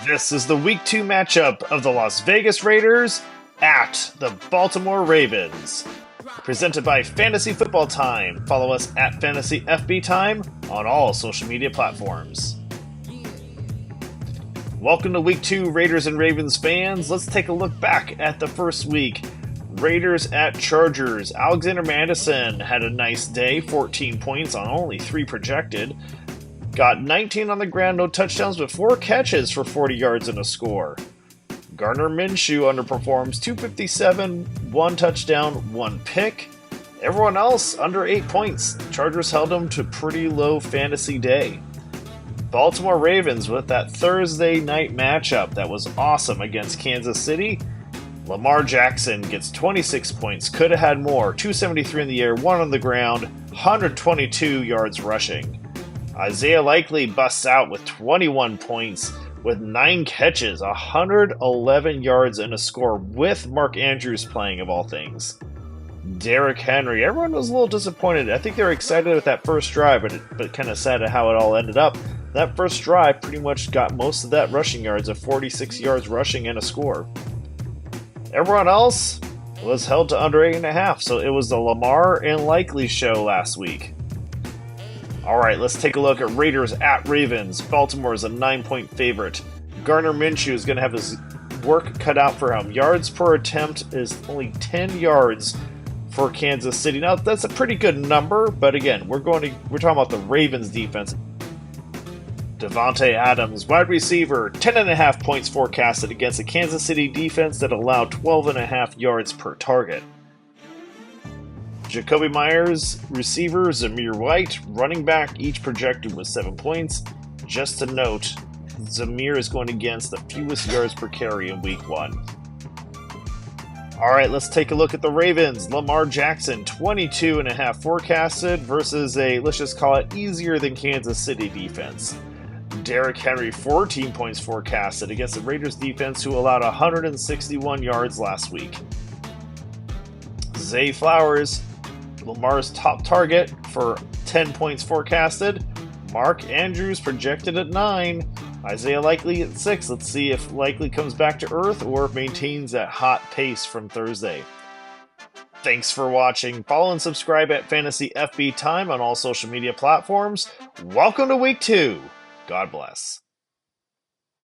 This is the Week 2 matchup of the Las Vegas Raiders at the Baltimore Ravens. Presented by Fantasy Football Time. Follow us at Fantasy FB Time on all social media platforms. Welcome to Week 2, Raiders and Ravens fans. Let's take a look back at the first week. Raiders at Chargers. Alexander Mattison had a nice day, 14 points on only 3 projected. Got 19 on the ground, no touchdowns, but 4 catches for 40 yards and a score. Gardner Minshew underperforms, 257, 1 touchdown, 1 pick. Everyone else under 8 points. Chargers held them to pretty low fantasy day. Baltimore Ravens with that Thursday night matchup that was awesome against Kansas City. Lamar Jackson gets 26 points, could have had more, 273 in the air, 1 on the ground, 122 yards rushing. Isaiah Likely busts out with 21 points with 9 catches, 111 yards and a score with Mark Andrews playing of all things. Derrick Henry, everyone was a little disappointed. I think they were excited with that first drive, but kind of sad at how it all ended up. That first drive pretty much got most of that rushing yards of 46 yards rushing and a score. Everyone else was held to under 8.5, so it was the Lamar and Likely show last week. Alright, let's take a look at Raiders at Ravens. Baltimore is a 9-point favorite. Gardner Minshew is going to have his work cut out for him. Yards per attempt is only 10 yards for Kansas City. Now, that's a pretty good number, but again, we're talking about the Ravens defense. Davante Adams, wide receiver, 10.5 points forecasted against a Kansas City defense that allowed 12.5 yards per target. Jakobi Meyers, receiver, Zamir White, running back, each projected with 7 points. Just to note, Zamir is going against the fewest yards per carry in Week 1. Alright, let's take a look at the Ravens. Lamar Jackson, 22.5 forecasted versus a, let's just call it, easier than Kansas City defense. Derrick Henry, 14 points forecasted against the Raiders defense who allowed 161 yards last week. Zay Flowers, Lamar's top target for 10 points forecasted. Mark Andrews projected at 9. Isaiah Likely at 6. Let's see if Likely comes back to earth or maintains that hot pace from Thursday. Thanks for watching. Follow and subscribe at Fantasy FB Time on all social media platforms. Welcome to Week 2. God bless.